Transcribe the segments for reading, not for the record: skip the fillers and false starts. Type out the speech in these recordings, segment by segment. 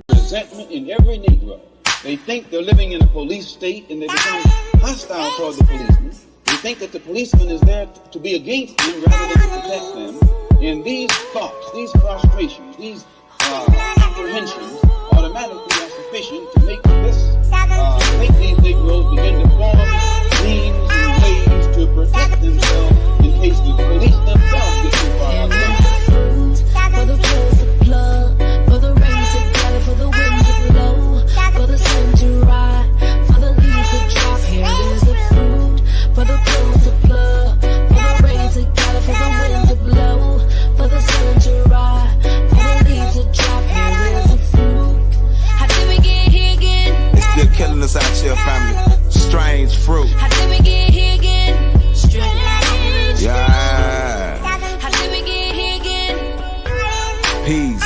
Resentment in every Negro. They think they're living in a police state and they become hostile toward the policeman. They think that the policeman is there to be against them rather than to protect them. And these thoughts, these frustrations, these apprehensions automatically are sufficient to make these Negroes begin to form means and ways to protect themselves in case the police themselves get too far out of them. For the clothes to plug, for the rain to gather, for the wind to blow, for the sun to ride, for the leaves to drop. Here is the fruit. For the clothes to plug, for the rain to gather, for the wind to blow, for the sun to ride, for the leaves to drop. Here is the fruit. How did we get here again? It's still killing us out here, family. Strange fruit. How did we get here again? Strange. Yeah. How did we get here again? Peace.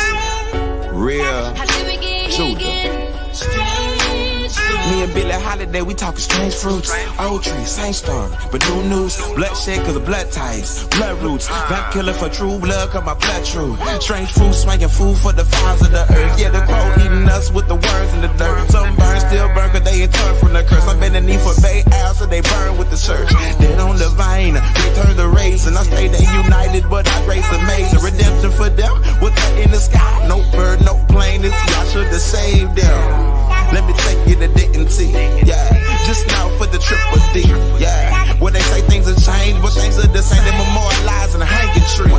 Real. How did we get here again? Strange. Me and Billie Holiday, we talking strange fruits. Old tree, same story, but new news. Bloodshed cause of blood types, blood roots. Vamp killer for true blood cause my blood true. Strange fruit, swinging food for the fires of the earth. Yeah, the crow eating us with the worms in the dirt. Some burn, still burn cause they ain't turned from the curse. I'm bending knee for Bay Al, so they burn with the church. Dead on the vine, return the race. And I stay they united, but I grace amazing. Redemption for them, with that in the sky. No bird, no plane, this y'all should have saved them. Let me take you to dignity, yeah. Just now for the triple D, yeah. Where they say things have changed, but things are the same. They memorialize in a hanging tree.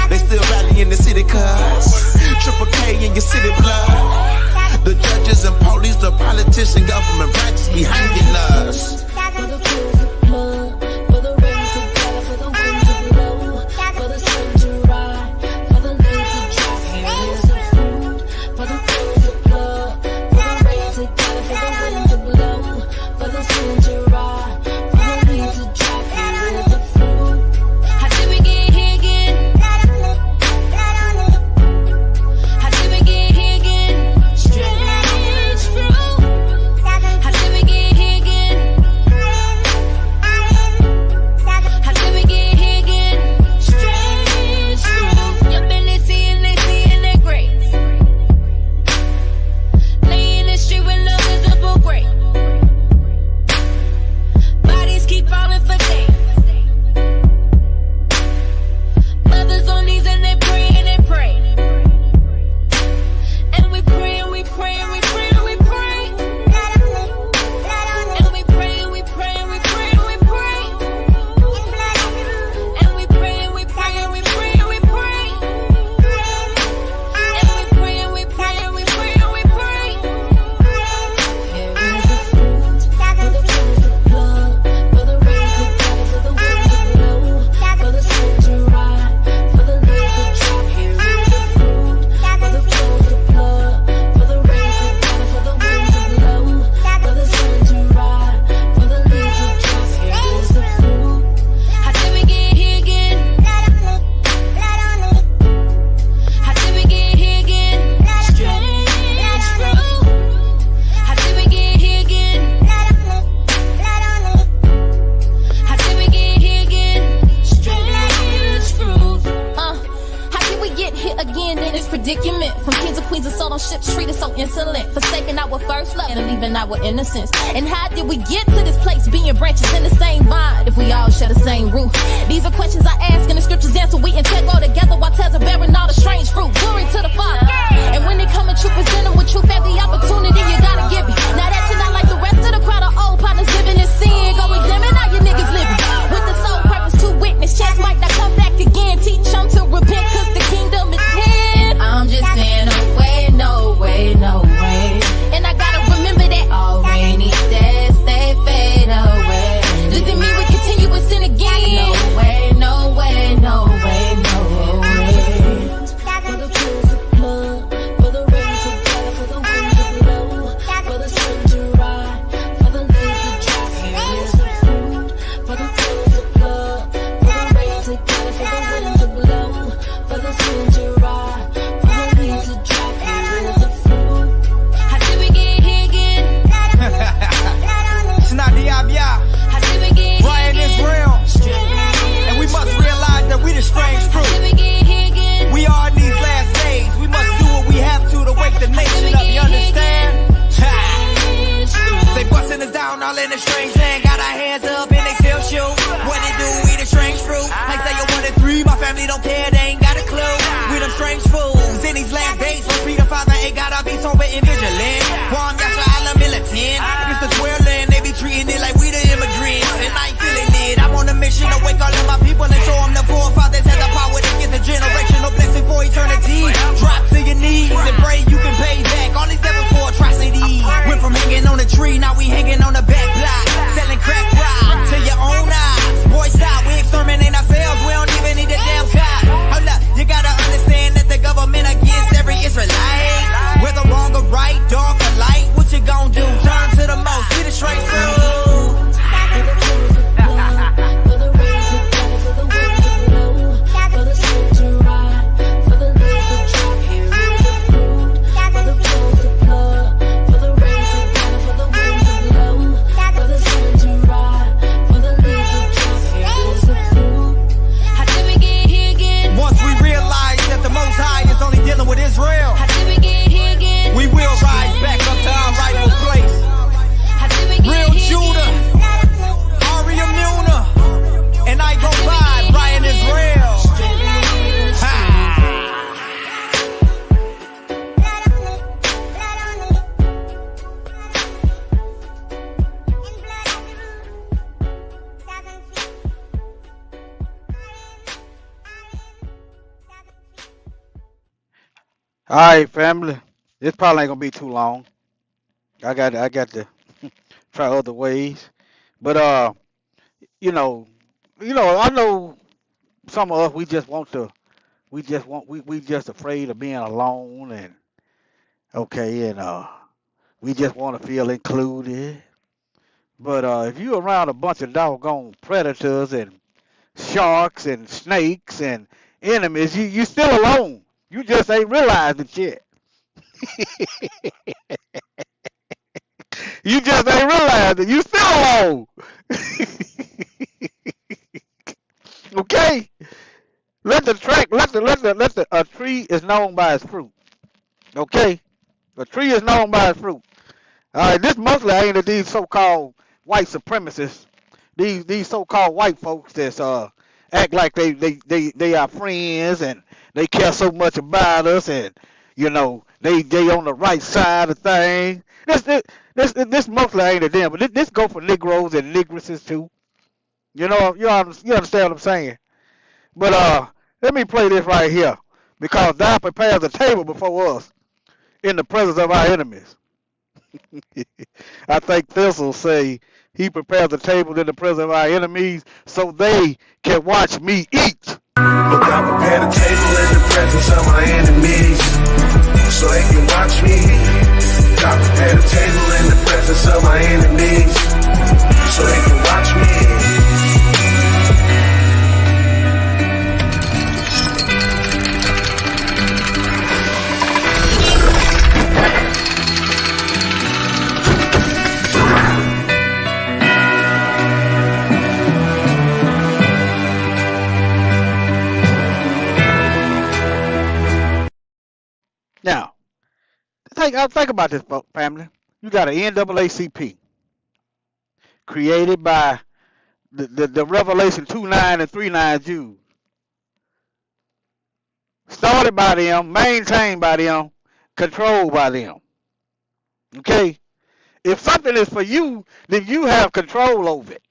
They still rally in the city cuz Triple K in your city blood. The judges and police, the politician, government branches be hanging us. For the clothes to plug, for the rain to gather, for the wind to blow, for the sun to ride, for the leaves to drop. Here is the fruit. For the clothes to plug, for the rain to gather, for the wind to blow, for the sun to ride, for the leaves to drop. Here is the fruit. How did we get here again? How did we get here again? Strange fruit. How did we get here again? How did we get here again? Strange fruit. Your business seeing their graves. Lay in the street with no visible grave. Bodies keep falling for days. Mothers on knees and they pray and they pray. And we pray and we pray and we pray and we pray. And we pray and we pray and we pray and we pray. And we pray and we pray and we pray and we pray. And we pray and we pray and we pray and we pray. Here is the fruit. For the clothes to plug, for the rain to gather, for the wind to blow, for the sun to ride, for the leaves to drop. Here is the fruit. For the clothes to plug, for the rain to gather, for the wind to blow, for the sun to ride, for the leaves to drop. Here is the fruit. How did we get here again? How did we get here again? Strange fruit. How did we get here again? How did we get here again? Strange fruit. How did we get here again in this predicament? From kings and queens and sold on ships treated so insolent, forsaking our first love and leaving our innocence. And how did we get to this place, being branches in the same vine, if we all share the same root? These are questions I ask and the scriptures answer. We integral together while tails are bearing all the strange fruit. Glory to the Father. And when they come at you, present them with truth, every opportunity you gotta give it. Now that you're not like the rest of the crowd of old partners living in sin, go examine how you niggas living. With the sole purpose to witness, chance might not come back again. Teach them to repent, cause the kingdom is here. I'm just saying, no way, no way, no way. And I gotta remember that all rainy days, they fade away. Doesn't mean we continue with sin again. No way, no way. All right, family. This probably ain't gonna be too long. I got to try other ways. But you know, I know some of us we just afraid of being alone and okay, and we just want to feel included. But if you around a bunch of doggone predators and sharks and snakes and enemies, you still alone. You just ain't realized it yet. You just ain't realized it. You still alone. Okay? A tree is known by its fruit. Okay? A tree is known by its fruit. All right, this mostly aimed at these so-called white supremacists, these so-called white folks that act like they are friends and they care so much about us and they on the right side of things. This mostly aimed at them, but this go for Negroes and Negresses too. You understand what I'm saying? But let me play this right here because thou prepares a table before us in the presence of our enemies. I think Thistle say he prepares a table in the presence of our enemies so they can watch me eat. Look, I prepare the table in the presence of my enemies so they can watch me eat. I prepare the table in the presence of my enemies so they can watch me eat. Now, think about this, family. You got an NAACP created by the Revelation 2:9 and 3:9 Jews. Started by them, maintained by them, controlled by them. Okay? If something is for you, then you have control over it.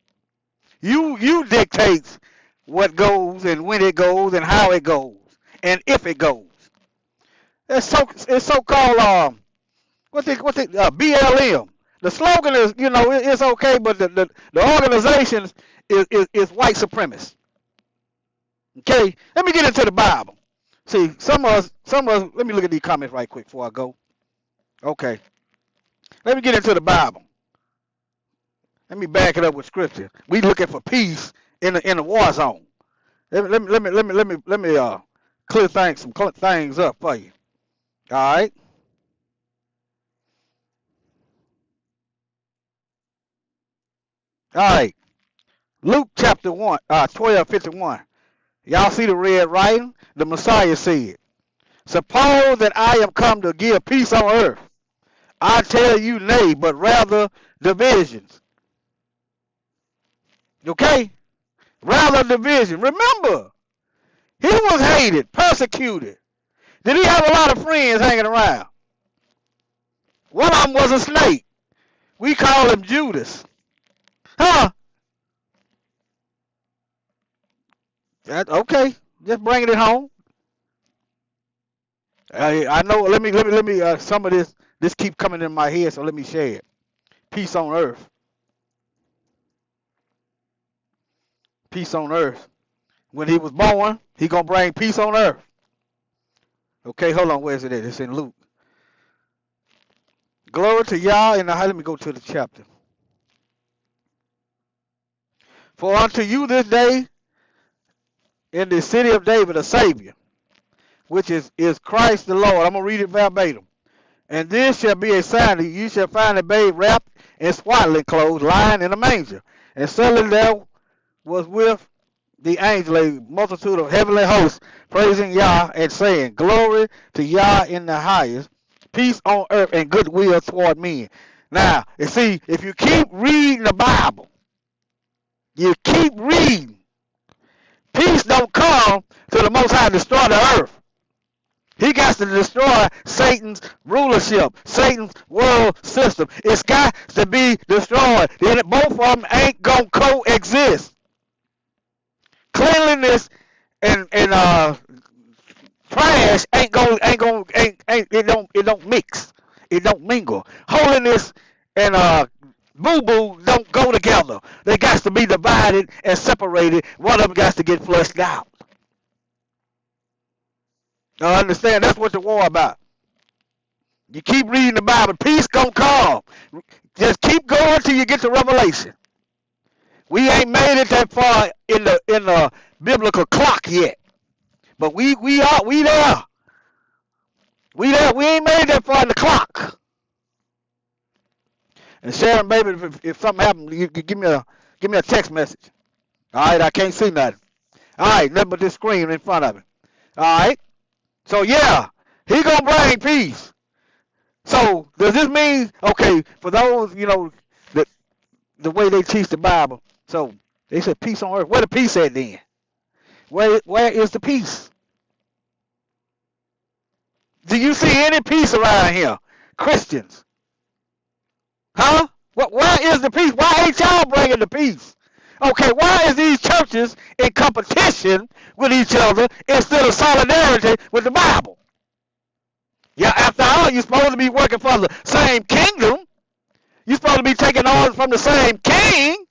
You dictate what goes and when it goes and how it goes and if it goes. It's so-called BLM. The slogan is it's okay, but the organization is white supremacist. Okay, let me get into the Bible. See, some of us. Let me look at these comments right quick before I go. Okay, let me get into the Bible. Let me back it up with scripture. We looking for peace in the war zone. Let me clear some things up for you. All right. All right. Luke chapter 1, 12:51. Y'all see the red writing? The Messiah said, suppose that I am come to give peace on earth. I tell you nay, but rather divisions. Okay? Rather division. Remember, he was hated, persecuted. Did he have a lot of friends hanging around? One of them was a snake. We call him Judas. Huh? Okay. Just bringing it home. I know. Let me. Some of this keep coming in my head, so let me share it. Peace on earth. Peace on earth. When he was born, he gonna bring peace on earth. Okay, hold on. Where is it at? It's in Luke. Glory to Yah in the high. Let me go to the chapter. For unto you this day in the city of David a Savior, which is Christ the Lord. I'm going to read it verbatim. And this shall be a sign that you shall find a babe wrapped in swaddling clothes, lying in a manger. And suddenly there was with the angel a multitude of heavenly hosts, praising Yah and saying, glory to Yah in the highest, peace on earth and goodwill toward men. Now, you see, if you keep reading the Bible, you keep reading, peace don't come to the Most High destroy the earth. He got to destroy Satan's rulership, Satan's world system. It's got to be destroyed. Then both of them ain't gonna coexist. Cleanliness and trash ain't It don't mix. It don't mingle. Holiness and boo-boo don't go together. They got to be divided and separated. One of them got to get flushed out. Now understand, that's what the war about. You keep reading the Bible, peace gonna come. Just keep going till you get to Revelation. We ain't made it that far in the biblical clock yet, but we there. We there. We ain't made that far in the clock. And Sharon, baby, if something happens, you give me a text message. All right, I can't see nothing. All right, nothing but this screen in front of me. All right. So yeah, he gonna bring peace. So does this mean, okay, for those, that the way they teach the Bible, so they said peace on earth. Where the peace at then? Where is the peace? Do you see any peace around here? Christians. Huh? Where is the peace? Why ain't y'all bringing the peace? Okay, why is these churches in competition with each other instead of solidarity with the Bible? Yeah, after all, you're supposed to be working for the same kingdom. You're supposed to be taking orders from the same king.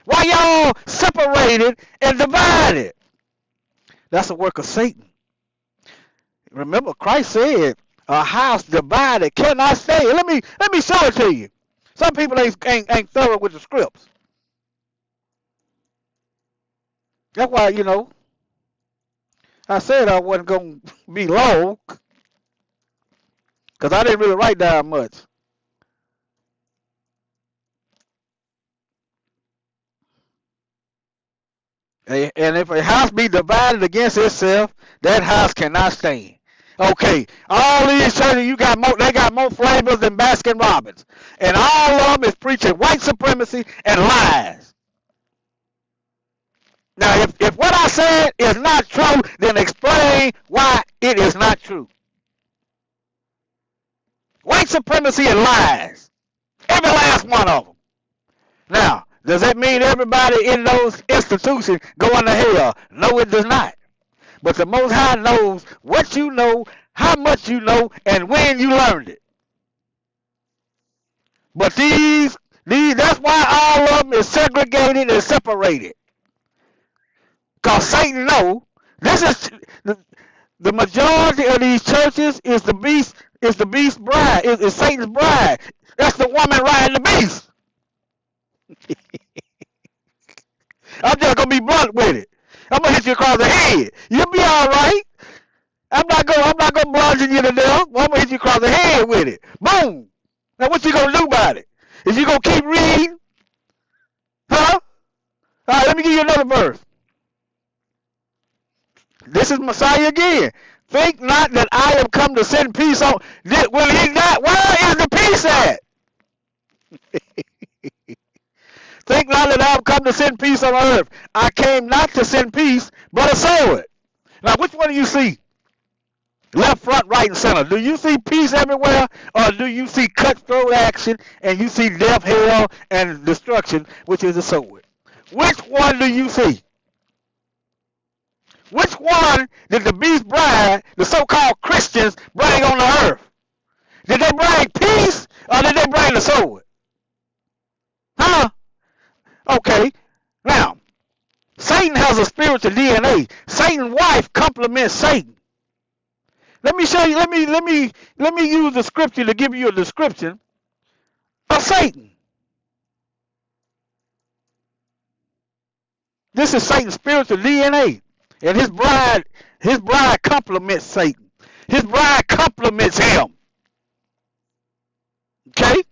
Why y'all separated and divided? That's a work of Satan. Remember, Christ said, "A house divided cannot stay." Let me show it to you. Some people ain't thorough with the scripts. That's why, I said I wasn't going to be long, because I didn't really write down much. And if a house be divided against itself, that house cannot stand. Okay, all these churches, they got more flavors than Baskin Robbins. And all of them is preaching white supremacy and lies. Now, if what I said is not true, then explain why it is not true. White supremacy and lies. Every last one of them. Now, does that mean everybody in those institutions going to hell? No, it does not. But the Most High knows what you know, how much you know, and when you learned it. But that's why all of them is segregated and separated. Because Satan knows this is the majority of these churches is the beast's bride, is Satan's bride. That's the woman riding the beast. I'm just gonna be blunt with it. I'm gonna hit you across the head. You'll be all right. I'm not gonna bludgeon you to death. I'm gonna hit you across the head with it. Boom. Now what you gonna do about it? Is you gonna keep reading? Huh? All right, let me give you another verse. This is Messiah again. Think not that I have come to send peace on. Will he not? Where is the peace at? Think not that I have come to send peace on earth. I came not to send peace, but a sword. Now, which one do you see? Left, front, right, and center. Do you see peace everywhere, or do you see cutthroat action and you see death, hell, and destruction, which is the sword? Which one do you see? Which one did the beast bride, the so-called Christians, bring on the earth? Did they bring peace, or did they bring the sword? Huh? Okay. Now, Satan has a spiritual DNA. Satan's wife complements Satan. Let me show you. Let me use the scripture to give you a description of Satan. This is Satan's spiritual DNA, and his bride complements Satan. His bride complements him. Okay.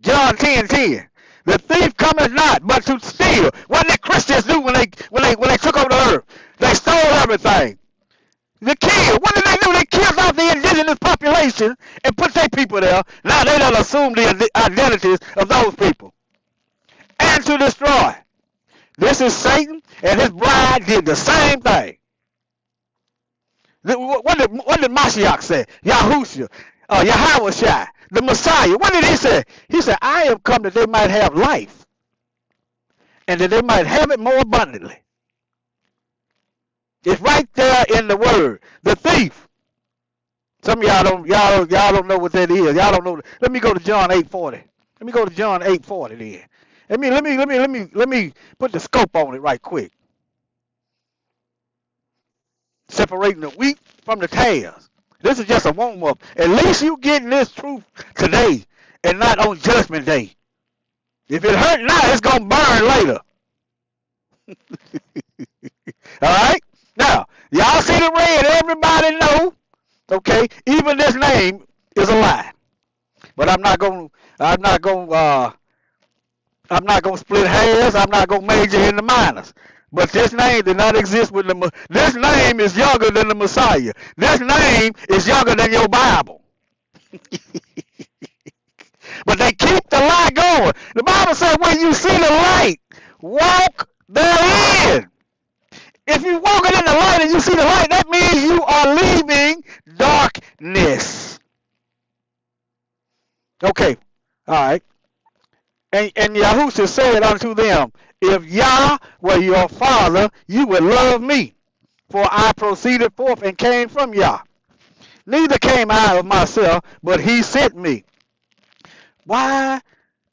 John 10:10. The thief cometh not, but to steal. What did Christians do when they took over the earth? They stole everything. They killed. What did they do? They killed off the indigenous population and put their people there. Now they don't assume the identities of those people. And to destroy. This is Satan, and his bride did the same thing. What did Mashiach say? Yahushua, Yahushua, the Messiah. What did he say? He said, I have come that they might have life, and that they might have it more abundantly. It's right there in the word. The thief Some of y'all don't know what that is. Y'all don't know. Let me go to John 8:40. Let me go to John 8:40 then. Let me put the scope on it right quick. Separating the wheat from the tares. This is just a warm up. At least you getting this truth today and not on Judgment Day. If it hurt now, it's gonna burn later. All right. Now, y'all see the red. Everybody know. Okay. Even this name is a lie. But I'm not gonna split hairs. I'm not gonna major in the minors. But this name did not exist with the. This name is younger than the Messiah. This name is younger than your Bible. But they keep the lie going. The Bible says when you see the light, walk therein. If you're walking in the light and you see the light, that means you are leaving darkness. Okay. All right. And Yahushua said unto them, if Yah were your father, you would love me, for I proceeded forth and came from Yah. Neither came I of myself, but he sent me. Why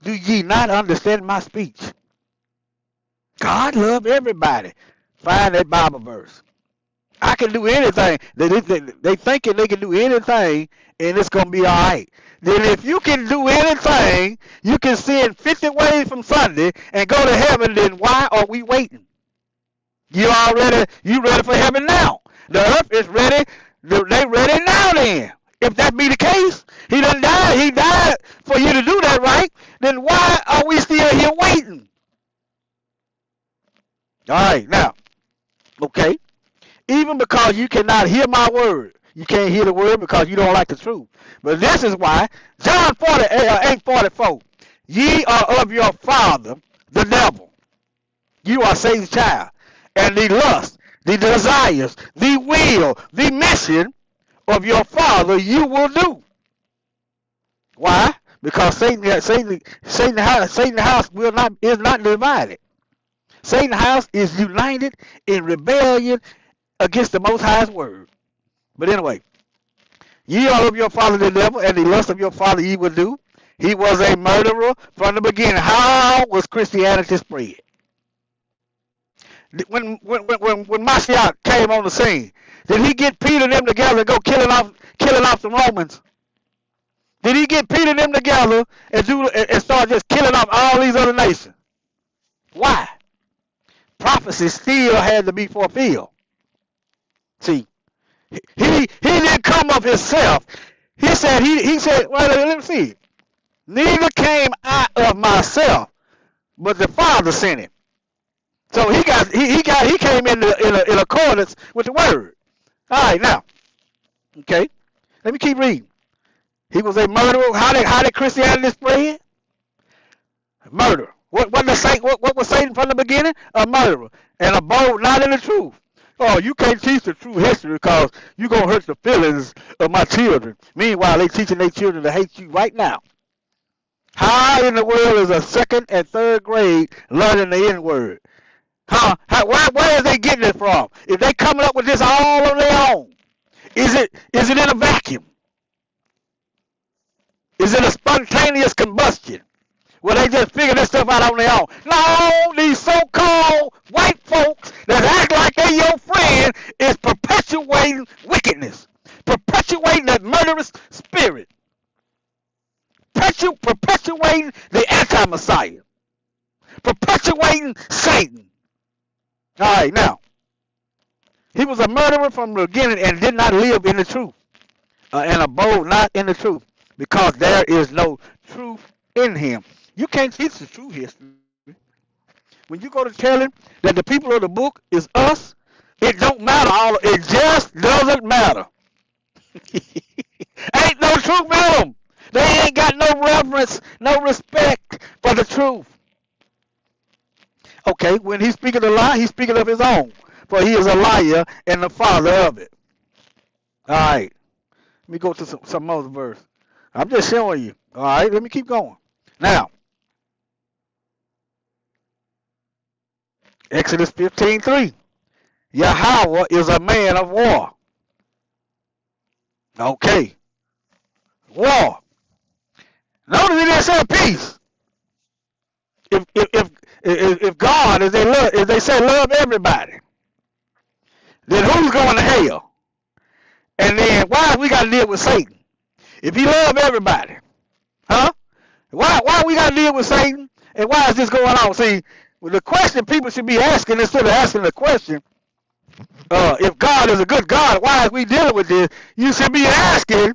do ye not understand my speech? God love everybody. Find that Bible verse. I can do anything. They thinking they can do anything, and it's going to be all right. Then if you can do anything, you can sin 50 ways from Sunday and go to heaven, then why are we waiting? You ready for heaven now. The earth is ready. They ready now then. If that be the case, he done died. He died for you to do that, right? Then why are we still here waiting? All right, now, okay. Even because you cannot hear my word. You can't hear the word because you don't like the truth. But this is why, John 8:44, ye are of your father, the devil. You are Satan's child. And the lust, the desires, the will, the mission of your father you will do. Why? Because Satan's house is not divided. Satan's house is united in rebellion against the Most High's word. But anyway, ye are of your father the devil, and the lust of your father ye will do. He was a murderer from the beginning. How was Christianity spread? When Mashiach came on the scene, did he get Peter and them together and go killing off the Romans? Did he get Peter and them together and start just killing off all these other nations? Why? Prophecy still had to be fulfilled. See, he didn't come of himself. He said, well, let me see. Neither came I of myself, but the Father sent him. So he came in accordance with the word. All right, now, okay, let me keep reading. He was a murderer. How did Christianity spread? Murder. What was Satan from the beginning? A murderer and abode not in the truth. Oh, you can't teach the true history because you're going to hurt the feelings of my children. Meanwhile, they teaching their children to hate you right now. How in the world is a second and third grade learning the N-word? Where is they getting it from? If they coming up with this all on their own, is it in a vacuum? Is it a spontaneous combustion? Well, they just figure this stuff out on their own. No, these so-called white folks that act like they're your friend is perpetuating wickedness, perpetuating that murderous spirit, perpetuating the anti-Messiah, perpetuating Satan. All right, now, he was a murderer from the beginning and did not live in the truth, and abode not in the truth, because there is no truth in him. You can't teach the true history. When you go to tell him that the people of the book is us, it don't matter. It just doesn't matter. Ain't no truth in them. They ain't got no reverence, no respect for the truth. Okay, when he's speaking a lie, he's speaking of his own. For he is a liar and the father of it. All right. Let me go to some other verse. I'm just showing you. All right, let me keep going. Now, Exodus 15:3. Yahweh is a man of war. Okay. War. Notice it didn't say peace. If God, as they say, love everybody, then who's going to hell? And then why we got to deal with Satan? If he love everybody, huh? Why we got to deal with Satan? And why is this going on? See, the question people should be asking instead of asking the question, if God is a good God, why are we dealing with this? You should be asking.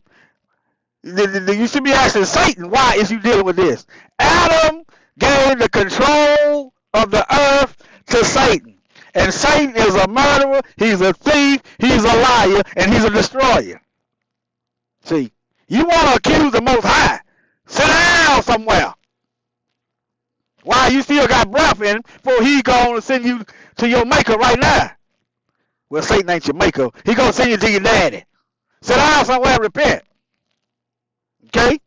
You should be asking Satan, why is you dealing with this? Adam gave the control of the earth to Satan. And Satan is a murderer, he's a thief, he's a liar, and he's a destroyer. See, you want to accuse the Most High. Sit down somewhere. Why you still got breath in before he going to send you to your maker right now? Well, Satan ain't your maker. He going to send you to your daddy. Sit down somewhere and repent. Okay?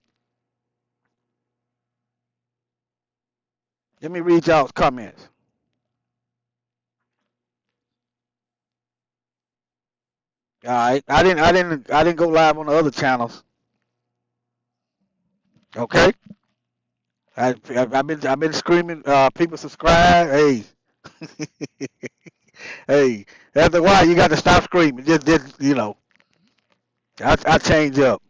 Let me read y'all's comments. All right. I didn't go live on the other channels. Okay? I've been screaming, people subscribe. Hey. Hey, after a while you got to stop screaming. Just you know. I change up.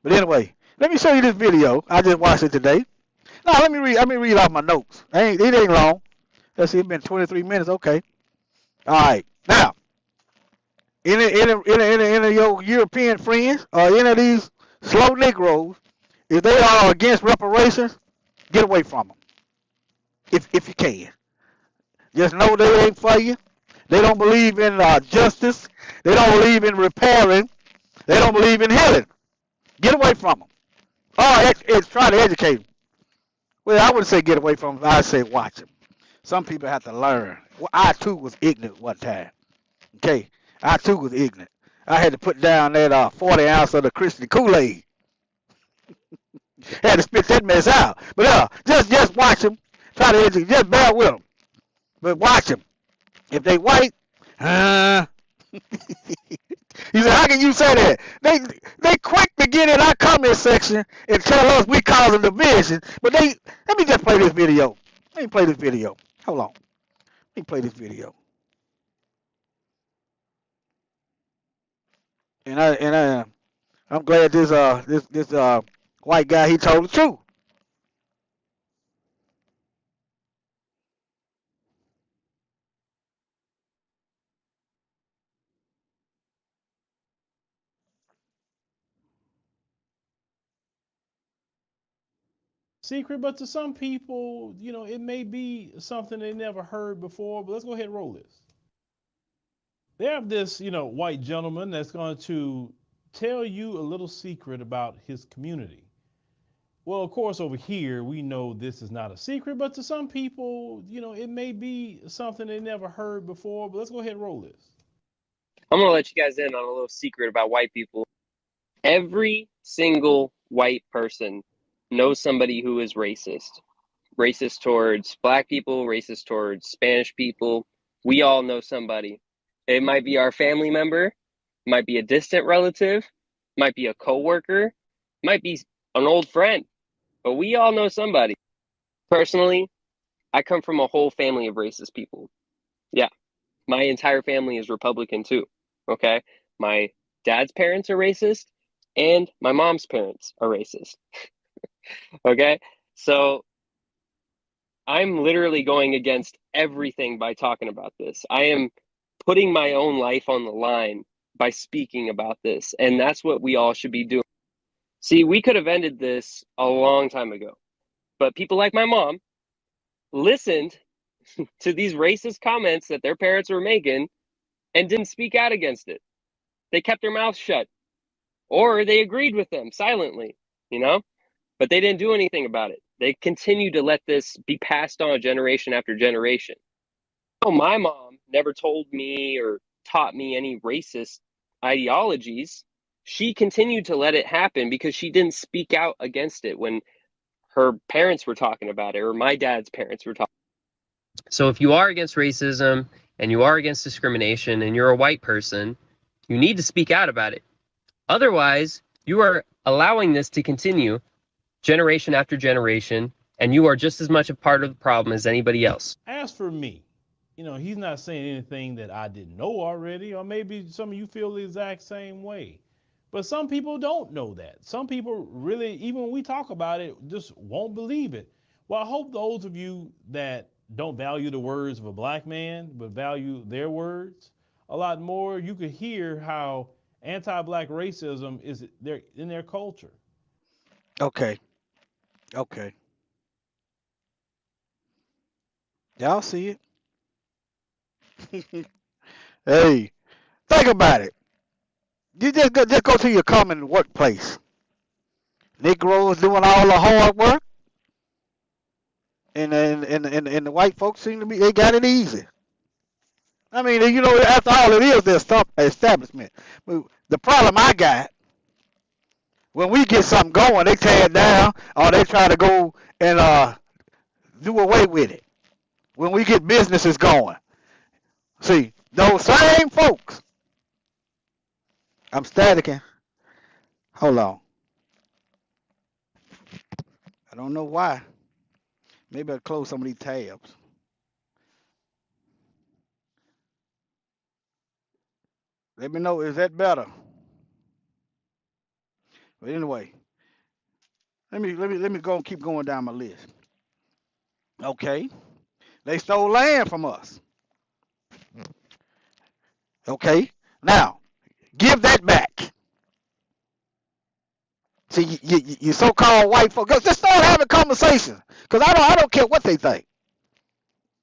But anyway, let me show you this video. I just watched it today. No, let me read off my notes. It ain't long. Let's see, it's been 23 minutes. Okay. All right. Now, any of your European friends or any of these slow Negroes, if they are against reparations, get away from them. If you can. Just know they ain't for you. They don't believe in justice. They don't believe in repairing. They don't believe in healing. Get away from them. Or try to educate them. Well, I wouldn't say get away from them. I'd say watch them. Some people have to learn. Well, I too was ignorant one time. Okay, I too was ignorant. I had to put down that 40 ounce of the Christian Kool-Aid. Had to spit that mess out. But just watch them. Try to educate. Just bear with them. But watch them. If they white, he said, how can you say that? They quick to get in our comment section and tell us we causing division. But let me just play this video. Let me play this video. Hold on. Let me play this video. And I'm glad this white guy, he told the truth. Secret, but to some people, it may be something they never heard before. But let's go ahead and roll this. They have this, white gentleman that's going to tell you a little secret about his community. Well, of course, over here, we know this is not a secret, but to some people, it may be something they never heard before. But let's go ahead and roll this. I'm going to let you guys in on a little secret about white people. Every single white person knows somebody who is racist. Racist towards black people, racist towards Spanish people. We all know somebody. It might be our family member, might be a distant relative, might be a coworker, might be an old friend, but we all know somebody. Personally, I come from a whole family of racist people. Yeah, my entire family is Republican too, okay? My dad's parents are racist, and my mom's parents are racist. Okay, so I'm literally going against everything by talking about this. I am putting my own life on the line by speaking about this, and that's what we all should be doing. See, we could have ended this a long time ago, but people like my mom listened to these racist comments that their parents were making and didn't speak out against it. They kept their mouths shut, or they agreed with them silently, but they didn't do anything about it. They continue to let this be passed on generation after generation. Oh, my mom never told me or taught me any racist ideologies. She continued to let it happen because she didn't speak out against it when her parents were talking about it, or my dad's parents were talking. So if you are against racism and you are against discrimination and you're a white person, you need to speak out about it. Otherwise, you are allowing this to continue generation after generation, and you are just as much a part of the problem as anybody else. As for me, he's not saying anything that I didn't know already, or maybe some of you feel the exact same way. But some people don't know that. Some people really, even when we talk about it, just won't believe it. Well, I hope those of you that don't value the words of a black man, but value their words a lot more, you could hear how anti-black racism is in their culture. Okay. Okay. Y'all see it? Hey, think about it. You just go to your common workplace. Negroes doing all the hard work, and the white folks seem to be, they got it easy. I mean, after all, it is their establishment. The problem I got, when we get something going, they tear it down or they try to go and do away with it. When we get businesses going, see, those same folks. I'm staticking. Hold on. I don't know why. Maybe I'll close some of these tabs. Let me know, is that better? But anyway, let me go and keep going down my list. Okay. They stole land from us. Okay. Now, give that back. See, you so-called white folks, just start having conversations. Because I don't care what they think.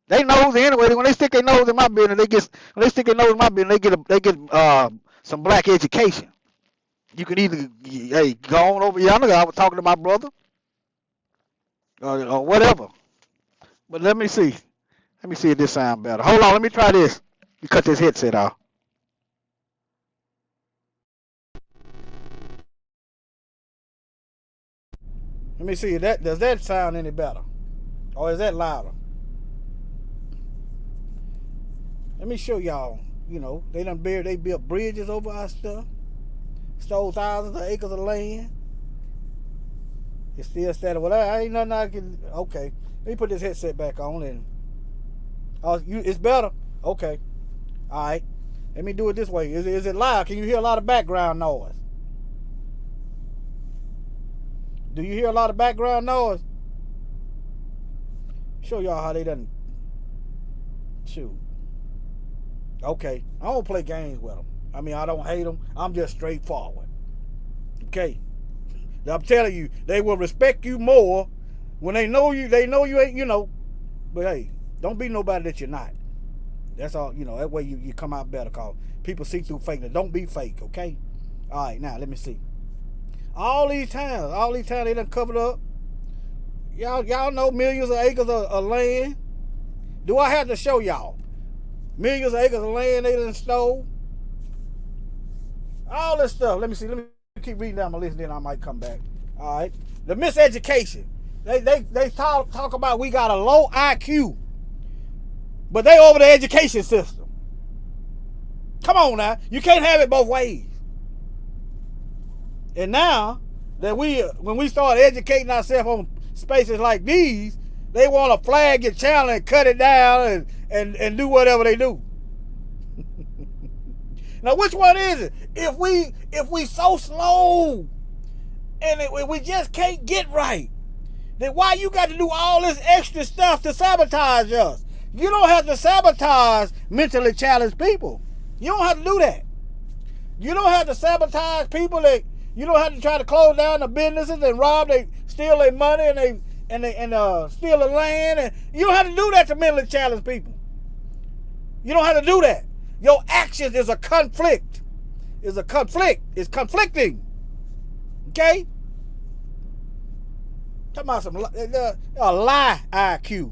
They nosy anyway. When they stick their nose in my business, they get some black education. You can either go on over yonder. I was talking to my brother, or whatever. But let me see. Let me see if this sounds better. Hold on. Let me try this. You cut this headset off. Let me see. Does that sound any better, or is that louder? Let me show y'all. They built bridges over our stuff, stole thousands of acres of land. It's still static. Well, I ain't nothing I can. Okay, let me put this headset back on and. It's better. Okay, all right. Let me do it this way. Is it loud? Can you hear a lot of background noise? Do you hear a lot of background noise? Show y'all how they done. Shoot. Okay, I don't play games with them. I mean, I don't hate them. I'm just straightforward. Okay, I'm telling you, they will respect you more when they know you. They know you ain't, But hey, don't be nobody that you're not. That's all. That way you come out better. Cause people see through fakeness. Don't be fake. Okay. All right, now let me see. All these times they done covered up. Y'all know millions of acres of land. Do I have to show y'all? Millions of acres of land they done stole. All this stuff. Let me see. Let me keep reading down my list, then I might come back. All right. The miseducation. They talk about we got a low IQ, but they over the education system. Come on now. You can't have it both ways. And now that when we start educating ourselves on spaces like these, they want to flag your channel and cut it down and do whatever they do. Now, which one is it? If we so slow and we just can't get right, then why you got to do all this extra stuff to sabotage us? You don't have to sabotage mentally challenged people. You don't have to do that. You don't have to sabotage people that. You don't have to try to close down the businesses and steal their money and steal the land. And you don't have to do that to mentally challenged people. You don't have to do that. Your actions is a conflict. It's conflicting. Okay? Talking about a lie IQ.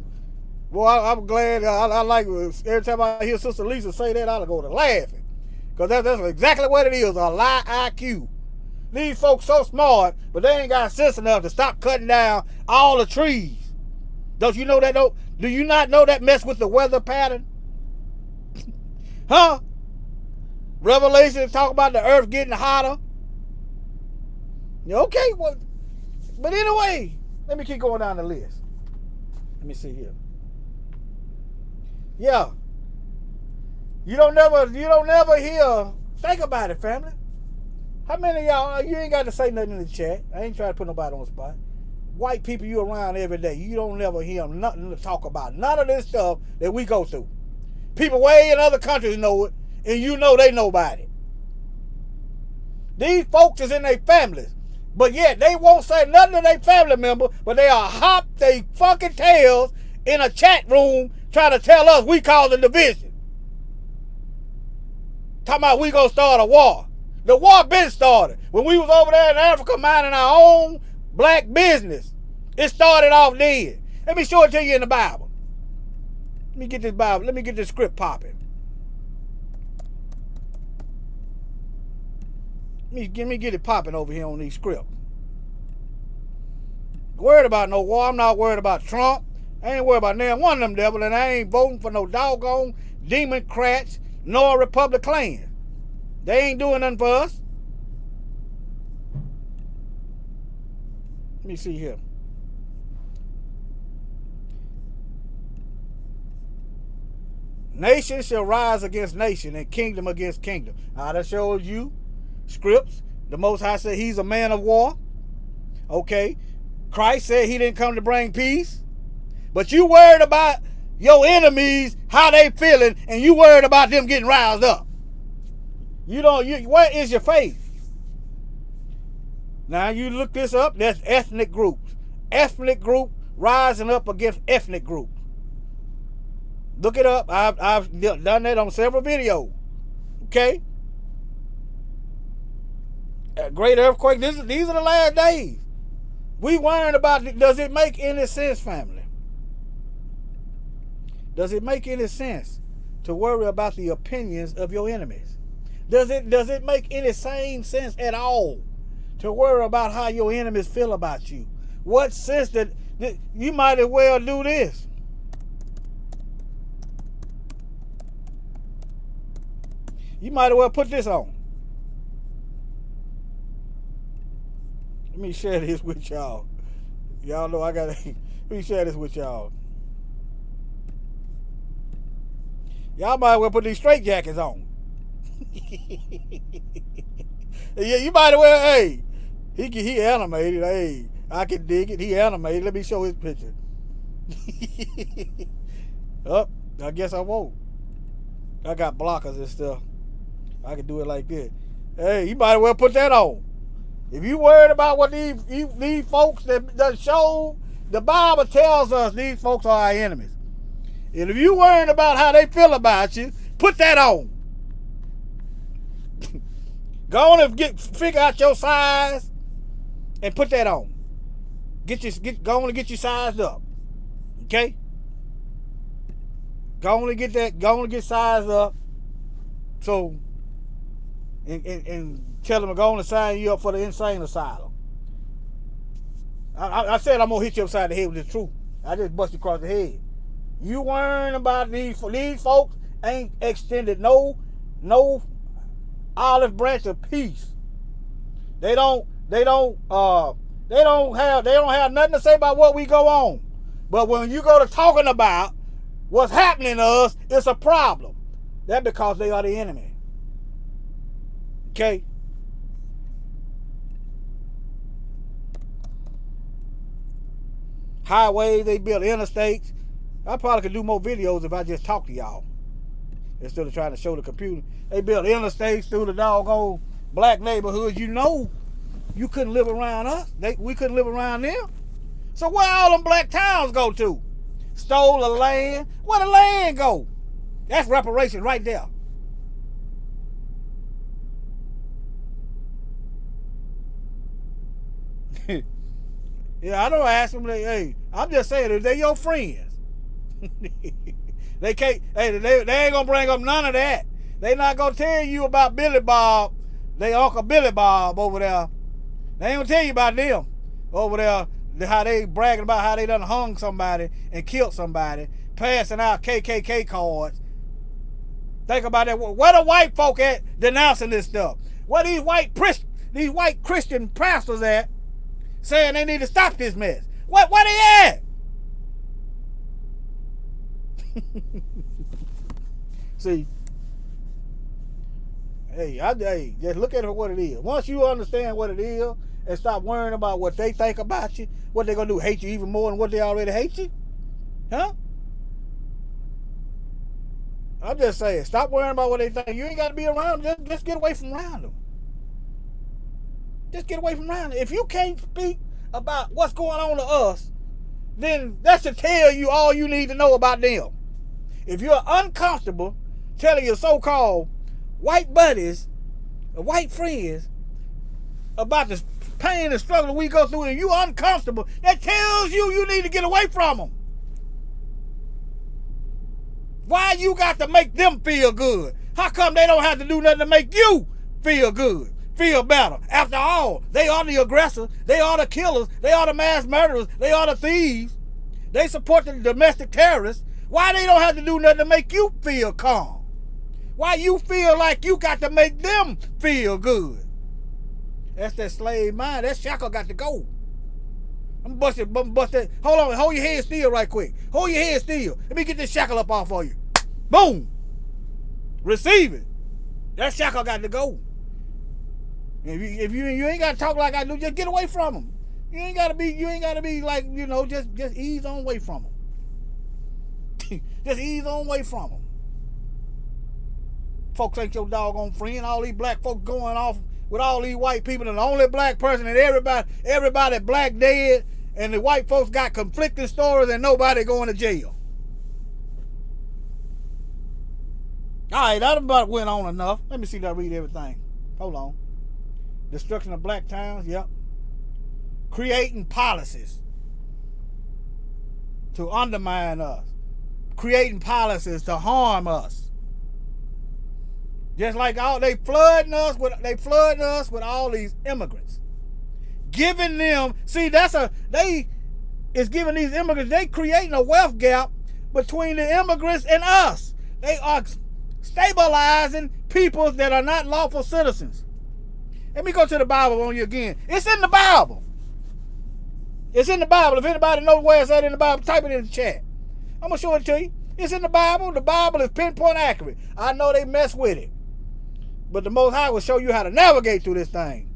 Boy, I'm glad. I like every time I hear Sister Lisa say that, I'll go to laughing. Because that's exactly what it is, a lie IQ. These folks so smart, but they ain't got sense enough to stop cutting down all the trees. Don't you know that though? Do you not know that mess with the weather pattern? Huh? Revelation talk about the earth getting hotter. Okay, well, but anyway, let me keep going down the list. Let me see here. Yeah. You don't never hear. Think about it, family. How many of y'all, you ain't got to say nothing in the chat. I ain't trying to put nobody on the spot. White people you around every day, you don't never hear them nothing to talk about. None of this stuff that we go through. People way in other countries know it, and you know they know about it. These folks is in their families, but yet they won't say nothing to their family member, but they are hop they fucking tails in a chat room trying to tell us we causing division. Talking about we gonna start a war. The war been started. When we was over there in Africa minding our own black business, it started off then. Let me show it to you in the Bible. Let me get this Bible. Let me get this script popping. Let me get it popping over here on these scripts. Worried about no war. I'm not worried about Trump. I ain't worried about damn one of them devils, and I ain't voting for no doggone Democrats nor Republicans. They ain't doing nothing for us. Let me see here. Nation shall rise against nation and kingdom against kingdom. Now that shows you scripts. The Most High said he's a man of war. Okay. Christ said he didn't come to bring peace. But you worried about your enemies, how they feeling, and you worried about them getting roused up. Where is your faith? Now you look this up, that's ethnic groups. Ethnic group rising up against ethnic group. Look it up. I've done that on several videos. Okay? A great earthquake. These are the last days. We worrying about, does it make any sense, family? Does it make any sense to worry about the opinions of your enemies? Does it make any sane sense at all to worry about how your enemies feel about you? What sense that you might as well do this? You might as well put this on. Let me share this with y'all. Y'all know I gotta let me share this with y'all. Y'all might as well put these straight jackets on. Yeah, you might as well, hey. He animated, hey. I can dig it. He animated. Let me show his picture. Oh, I guess I won't. I got blockers and stuff. I can do it like this. Hey, you might as well put that on. If you worried about what these folks that show, the Bible tells us these folks are our enemies. And if you worried about how they feel about you, put that on. Go on and figure out your size and put that on. Go on and get you sized up. Okay? Go on and get sized up. So and tell them to go on and sign you up for the insane asylum. I said I'm gonna hit you upside the head with the truth. I just bust you across the head. You worrying about these folks ain't extended no olive branch of peace. They don't have nothing to say about what we go on. But when you go to talking about what's happening to us, it's a problem. That's because they are the enemy. Okay? Highways, they build interstates. I probably could do more videos if I just talk to y'all instead of trying to show the computer. They build interstates through the doggone black neighborhoods. You know you couldn't live around us. We couldn't live around them. So where all them black towns go to? Stole the land. Where the land go? That's reparation right there. Yeah, I don't ask them. Hey, I'm just saying if they your friends, they can't. Hey, they ain't gonna bring up none of that. They not gonna tell you about Billy Bob, they Uncle Billy Bob over there. They ain't gonna tell you about them over there. How they bragging about how they done hung somebody and killed somebody, passing out KKK cards. Think about that. Where the white folk at denouncing this stuff? Where these white these white Christian pastors at saying they need to stop this mess? Where they at? See, hey, just look at it for what it is. Once you understand what it is and stop worrying about what they think about you, what they gonna do, hate you even more than what they already hate you? Huh? I'm just saying, stop worrying about what they think. You ain't got to be around them. Just get away from around them. Just get away from around them. If you can't speak about what's going on to us, then that should tell you all you need to know about them. If you're uncomfortable telling your so-called white buddies or white friends about the pain and struggle we go through and you uncomfortable, that tells you need to get away from them. Why you got to make them feel good? How come they don't have to do nothing to make you feel good, feel better? After all, they are the aggressors, they are the killers, they are the mass murderers, they are the thieves. They support the domestic terrorists. Why they don't have to do nothing to make you feel calm? Why you feel like you got to make them feel good? That's that slave mind. That shackle got to go. I'm bust it. Hold on, hold your head still right quick. Hold your head still. Let me get this shackle up off of you. Boom. Receive it. That shackle got to go. If you ain't got to talk like I do, just get away from them. You ain't got to be like, just ease on away from them. Just ease on away from them. Folks ain't your doggone friend. All these black folks going off with all these white people, and the only black person, and everybody black dead, and the white folks got conflicting stories, and nobody going to jail. All right, that about went on enough. Let me see that I read everything. Hold on. Destruction of black towns, yep. Creating policies to undermine us. Creating policies to harm us. Just like they flooding us with all these immigrants. Giving them, it's giving these immigrants, they creating a wealth gap between the immigrants and us. They are stabilizing people that are not lawful citizens. Let me go to the Bible on you again. It's in the Bible. It's in the Bible. If anybody knows where it's at in the Bible, type it in the chat. I'm going to show it to you. It's in the Bible. The Bible is pinpoint accurate. I know they mess with it. But the Most High will show you how to navigate through this thing.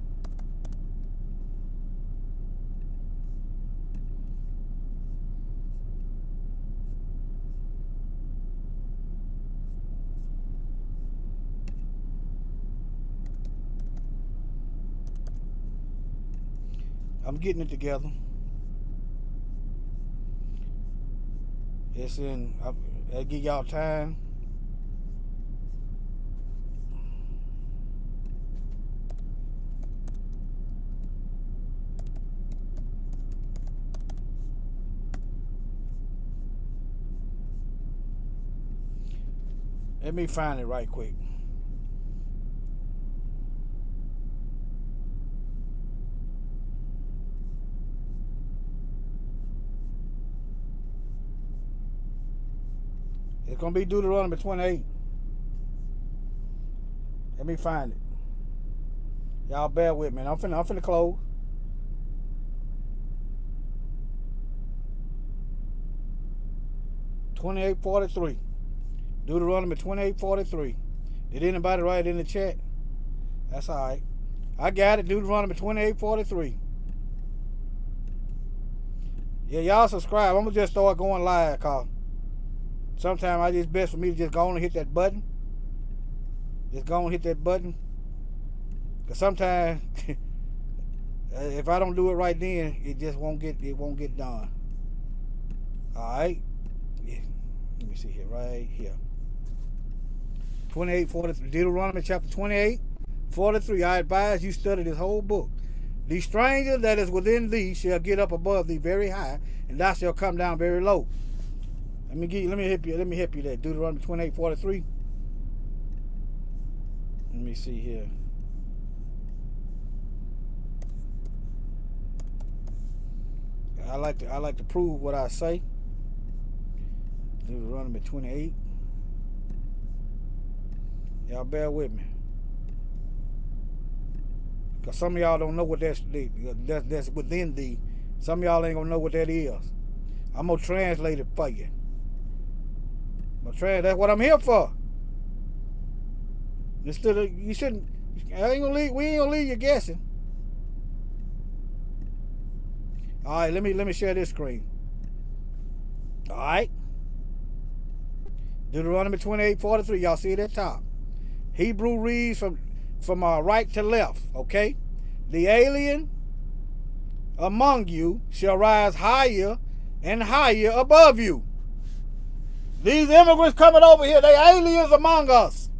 I'm getting it together. I'll give y'all time. Let me find it right quick. It's going to be Deuteronomy 28. Let me find it. Y'all bear with me. I'm finna close. $28.43. Deuteronomy 28:43. Did anybody write it in the chat? That's all right. I got it. Deuteronomy 28:43. Yeah, y'all subscribe. I'm gonna just start going live, cause sometimes it's best for me to just go on and hit that button. Just go on and hit that button. Cause sometimes if I don't do it right then, it won't get done. All right. Yeah. Let me see here, right here. 28:43. Deuteronomy chapter 28:43. I advise you study this whole book. The stranger that is within thee shall get up above thee very high, and thou shalt come down very low. Let me help you that. Deuteronomy 28:43. Let me see here. I like to prove what I say. Deuteronomy 28. Y'all bear with me. Because some of y'all don't know what that's within thee. Some of y'all ain't going to know what that is. I'm going to translate it for you. That's what I'm here for. Instead of, you shouldn't, we ain't gonna leave you guessing. All right, let me share this screen. All right. Deuteronomy 28:43. Y'all see it at the top. Hebrew reads from right to left. Okay. The alien among you shall rise higher and higher above you. These immigrants coming over here, they aliens among us.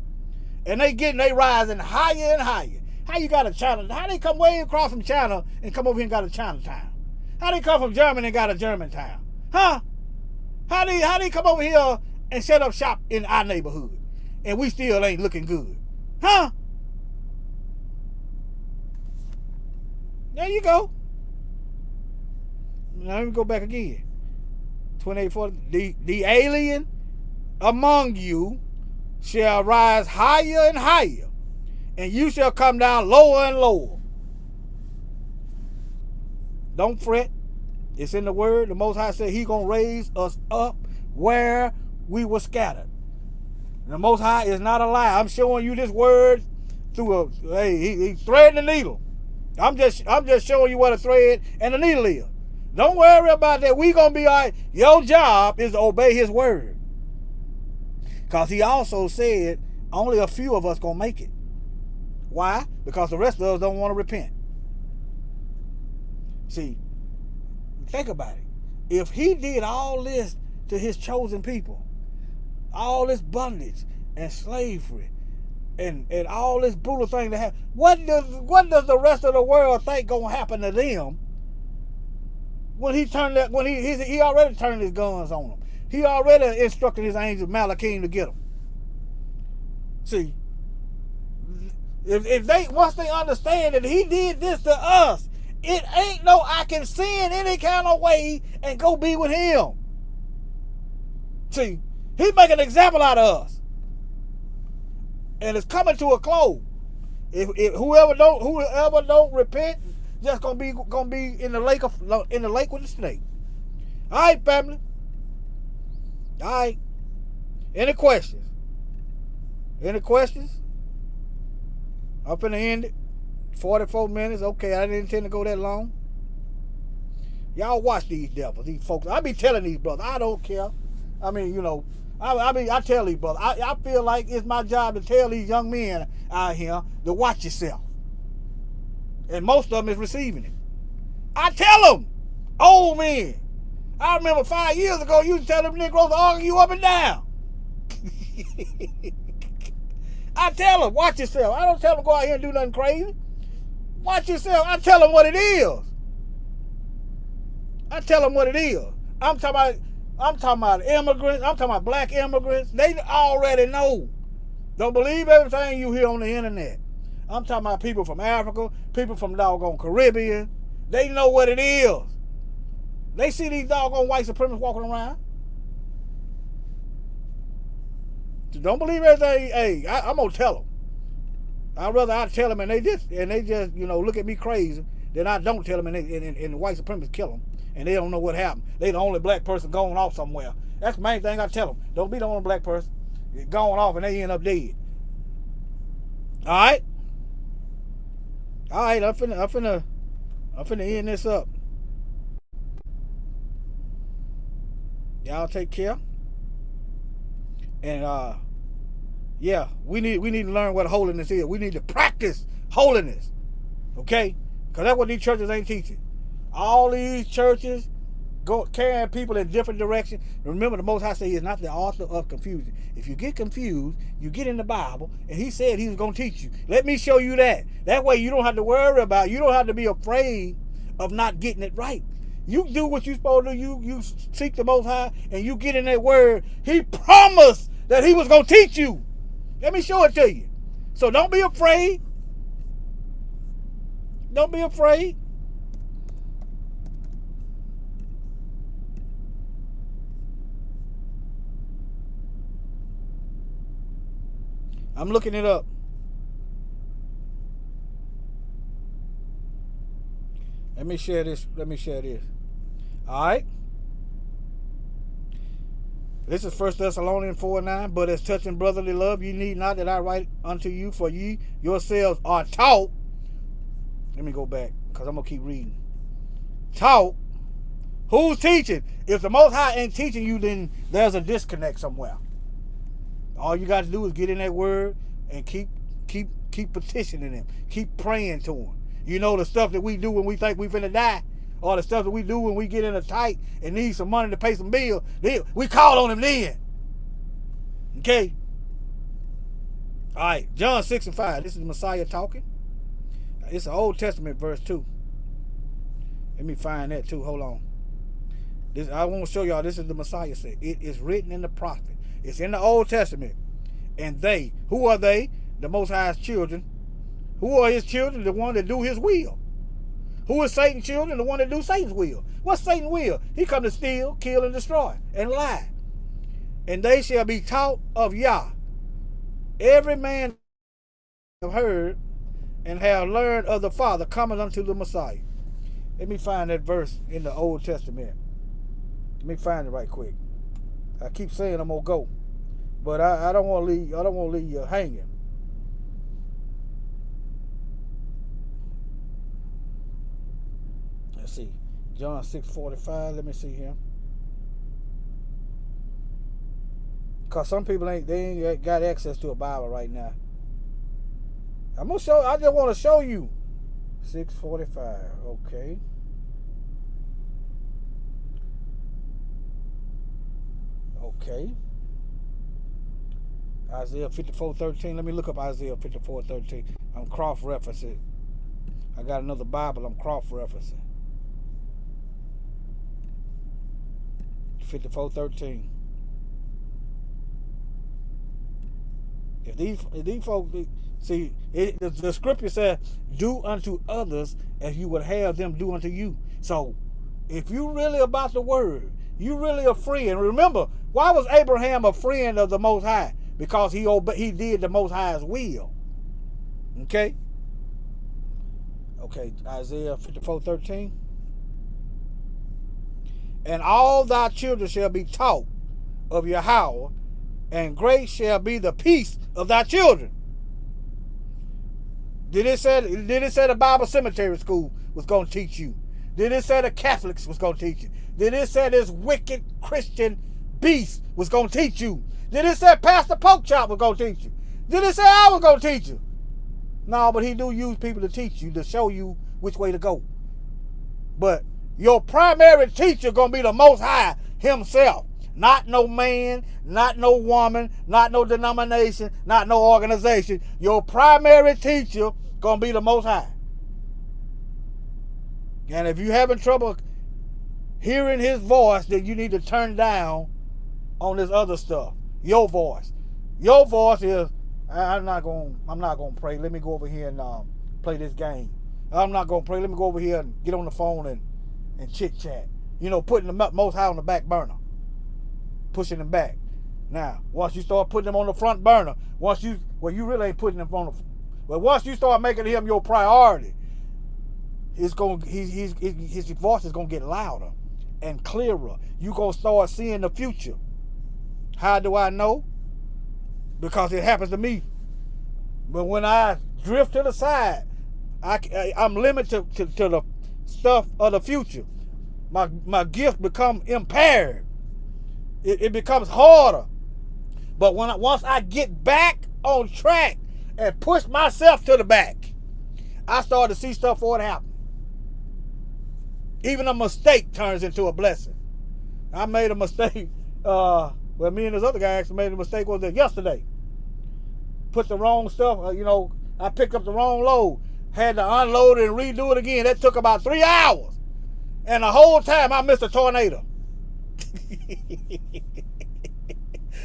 And they rising higher and higher. How you got a China? How they come way across from China and come over here and got a Chinatown? How they come from Germany and got a Germantown? Huh? How they come over here and set up shop in our neighborhood and we still ain't looking good? Huh? There you go. Now let me go back again. 28:40. The alien among you shall rise higher and higher, and you shall come down lower and lower. Don't fret. It's in the word. The Most High said He gonna raise us up where we were scattered. The Most High is not a lie. I'm showing you this word through He's threading the needle. I'm just showing you what a thread and a needle is. Don't worry about that. We gonna be all right. Your job is to obey His word. Because He also said only a few of us gonna make it. Why? Because the rest of us don't want to repent. See, think about it. If He did all this to His chosen people, all this bondage and slavery and all this brutal thing to happen, what does the rest of the world think gonna happen to them when He already turned His guns on them? He already instructed His angel Malachim to get them. See, if they once they understand that He did this to us, it ain't no I can sin any kind of way and go be with Him. See, He make an example out of us, and it's coming to a close. If whoever don't repent, just gonna be in the lake with the snake. All right, family. All right. Any questions? Any questions? I'm finna end it. 44 minutes. Okay, I didn't intend to go that long. Y'all watch these devils, these folks. I be telling these brothers, I don't care. I mean, I tell these brothers, I feel like it's my job to tell these young men out here to watch yourself. And most of them is receiving it. I tell them, old men. I remember 5 years ago, you used to tell them Negroes to argue you up and down. I tell them, watch yourself. I don't tell them go out here and do nothing crazy. Watch yourself. I tell them what it is. I tell them what it is. I'm talking about immigrants. I'm talking about black immigrants. They already know. Don't believe everything you hear on the internet. I'm talking about people from Africa, people from doggone Caribbean. They know what it is. They see these doggone white supremacists walking around. So don't believe everything. Hey, I'm gonna tell them. I'd rather I tell them and they just look at me crazy than I don't tell them and the white supremacists kill them and they don't know what happened. They the only black person going off somewhere. That's the main thing I tell them. Don't be the only black person going off and they end up dead. All right. I'm finna end this up. Y'all take care. And yeah, we need to learn what holiness is. We need to practice holiness. Okay? Because that's what these churches ain't teaching. All these churches go carrying people in different directions. Remember, the Most High said He is not the author of confusion. If you get confused, you get in the Bible, and He said He was going to teach you. Let me show you that. That way you don't have to worry about it. You don't have to be afraid of not getting it right. You do what you're supposed to do. You seek the Most High, and you get in that word. He promised that He was going to teach you. Let me show it to you. So don't be afraid. Don't be afraid. I'm looking it up. Let me share this. All right. This is 1 Thessalonians 4:9. But as touching brotherly love, you need not that I write unto you, for ye yourselves are taught. Let me go back, because I'm going to keep reading. Taught. Who's teaching? If the Most High ain't teaching you, then there's a disconnect somewhere. All you got to do is get in that word and keep petitioning him. Keep praying to him. You know, the stuff that we do when we think we finna die, or the stuff that we do when we get in a tight and need some money to pay some bills, we call on him then. Okay? All right, John 6:5. This is the Messiah talking. It's an Old Testament verse too. Let me find that too. Hold on. I want to show y'all, this is the Messiah said. It is written in the prophet. It's in the Old Testament. And they, who are they? The Most High's children. Who are his children? The one that do his will. Who is Satan's children? The one that do Satan's will. What's Satan's will? He come to steal, kill, and destroy, and lie. And they shall be taught of Yah. Every man have heard and have learned of the Father coming unto the Messiah. Let me find that verse in the Old Testament. Let me find it right quick. I keep saying I'm gonna go, but I don't want to leave. I don't want to leave you hanging. Let's see, John 6:45. Let me see here. Cause some people ain't got access to a Bible right now. I'm gonna show. I just want to show you. 6:45. Okay. Okay. Isaiah 54:13. Let me look up Isaiah 54:13. I'm cross-referencing. I got another Bible I'm cross-referencing. 54:13. If these folks see, the scripture says, "Do unto others as you would have them do unto you." So, if you really about the word, you really a friend. Remember, why was Abraham a friend of the Most High? Because he did the Most High's will. Okay. Okay. Isaiah 54:13. And all thy children shall be taught of Yahweh, and great shall be the peace of thy children. Did it say the Bible Cemetery School was going to teach you? Did it say the Catholics was going to teach you? Did it say this wicked Christian beast was going to teach you? Did it say Pastor Porkchop was going to teach you? Did it say I was going to teach you? No, but he do use people to teach you, to show you which way to go. But your primary teacher going to be the Most High himself. Not no man, not no woman, not no denomination, not no organization. Your primary teacher going to be the Most High. And if you're having trouble hearing his voice, then you need to turn down on this other stuff. Your voice. Your voice is, I'm not gonna pray. Let me go over here and play this game. I'm not gonna pray. Let me go over here and get on the phone and chit chat. You know, putting the Most High on the back burner, pushing them back. Now, once you start putting them on the front burner, you really ain't putting them on the. But once you start making him your priority, his voice is gonna get louder and clearer. You gonna start seeing the future. How do I know? Because it happens to me. But when I drift to the side, I'm limited to the stuff of the future. My gift become impaired. It becomes harder. But once I get back on track and push myself to the back, I start to see stuff for it happen. Even a mistake turns into a blessing. I made a mistake. Well, me and this other guy actually made a mistake was that yesterday. Put the wrong stuff, I picked up the wrong load. Had to unload it and redo it again. That took about 3 hours. And the whole time I missed a tornado.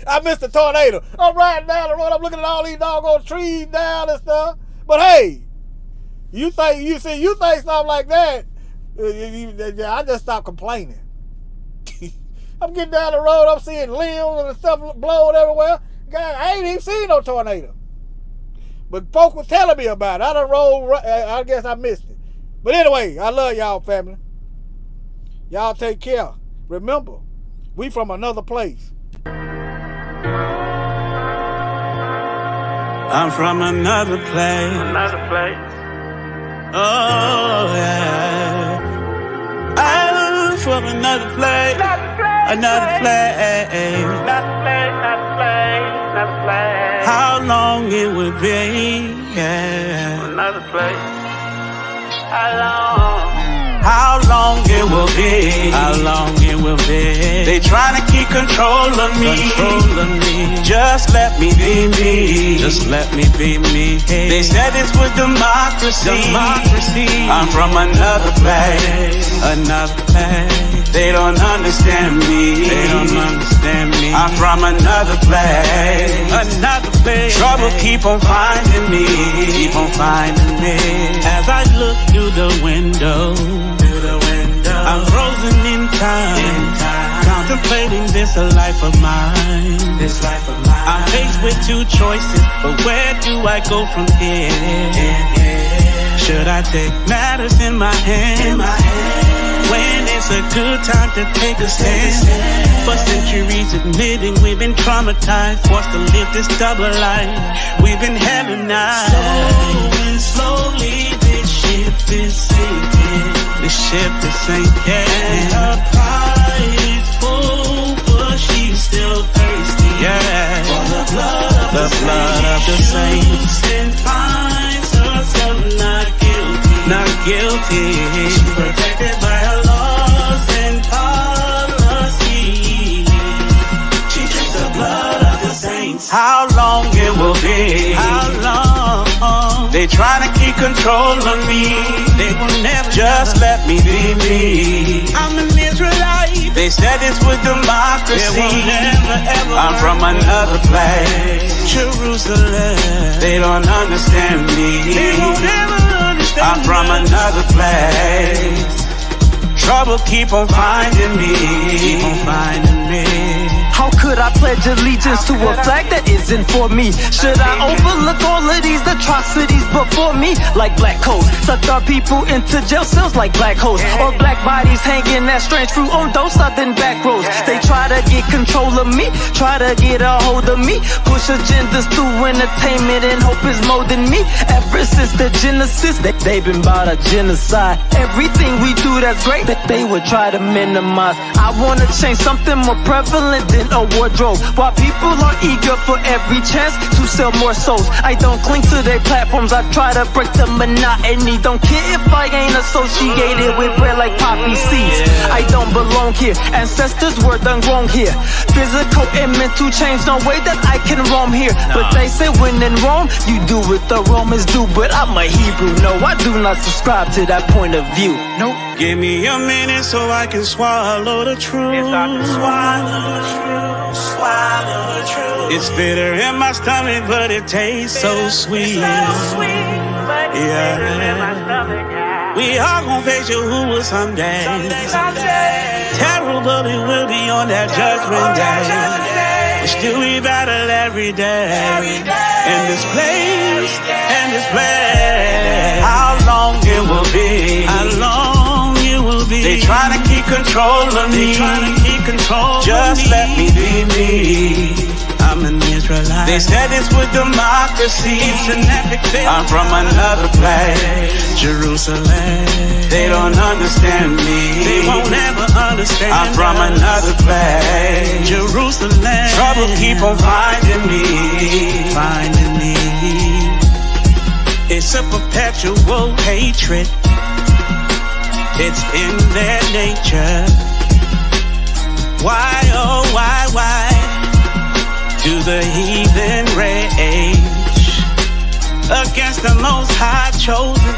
I missed a tornado. I'm riding down the road. I'm looking at all these doggone trees down and stuff. But hey, you think stuff like that, I just stopped complaining. I'm getting down the road, I'm seeing limbs and stuff blowing everywhere. God, I ain't even seen no tornado. But folks were telling me about it. I guess I missed it. But anyway, I love y'all, family. Y'all take care. Remember, we from another place. I'm from another place. Another place. Oh, yeah. I'm from another place. Another place. How long it would be, yeah. Another place. How long it will be? How long it will be? They trying to keep control of me. Just let me be me. Just let me be me. They said it's with democracy. I'm from another place. Another place. They don't understand me. They don't understand me. I'm from another place. Another place. Trouble keep on finding me. Keep on finding me. As I look through the window, I'm frozen in time, contemplating this life of mine. I'm faced with two choices, but where do I go from here? Should I take matters in my hand? When it's a good time to take a stand? For centuries admitting we've been traumatized, forced to live this double life. We've been Hellenized. Slowly this ship is sinking. The ship is sinking. And her pride is full, but she's still thirsty. Yeah. For the blood of the saints. And finds herself not guilty. Not guilty. She's protected by her laws and policies. She drinks the blood of the saints. How long it will be? How long? They trying to keep control of me. They will never just let me be me. I'm an Israelite. They said it's with democracy. I'm from another place. Jerusalem. They don't understand me. They won't ever understand. I'm from another place. Trouble keep on finding me. Keep on finding me. How could I pledge allegiance to a flag that isn't for me? Should I overlook all of these atrocities before me? Like black coats, suck our people into jail cells like black holes. Or black bodies hanging that strange fruit on those southern back roads. They try to get control of me, try to get a hold of me. Push agendas through entertainment and hope is molding me. Ever since the Genesis, they've been about a genocide. Everything we do that's great, that they would try to minimize. I wanna change something more prevalent than a wardrobe. While people are eager for every chance to sell more souls, I don't cling to their platforms, I try to break the monotony. Don't care if I ain't associated with bread like poppy seeds. I don't belong here, ancestors were done wrong here. Physical and mental change, no way that I can roam here. But they say when in Rome, you do what the Romans do. But I'm a Hebrew, no, I do not subscribe to that point of view. Nope. Give me a minute so I can swallow the truth. Yes, I can swallow the truth. Swallow the truth. It's bitter in my stomach, but it tastes so sweet. Yeah. We all gon' face Yahuwah someday. Terrible, it will be on that judgment day. But still we battle every day. In this place, in this place. How long it will be? How long it will be? They trying to keep control of me. Just let me be me. I'm an Israelite. They said it's with democracy. It's an epic thing. I'm from another place. Jerusalem. They don't understand me. They won't ever understand. I'm from another place. Jerusalem. Trouble keep on finding me. Finding me. It's a perpetual hatred. It's in their nature. Why, oh, why do the heathen rage against the most high chosen?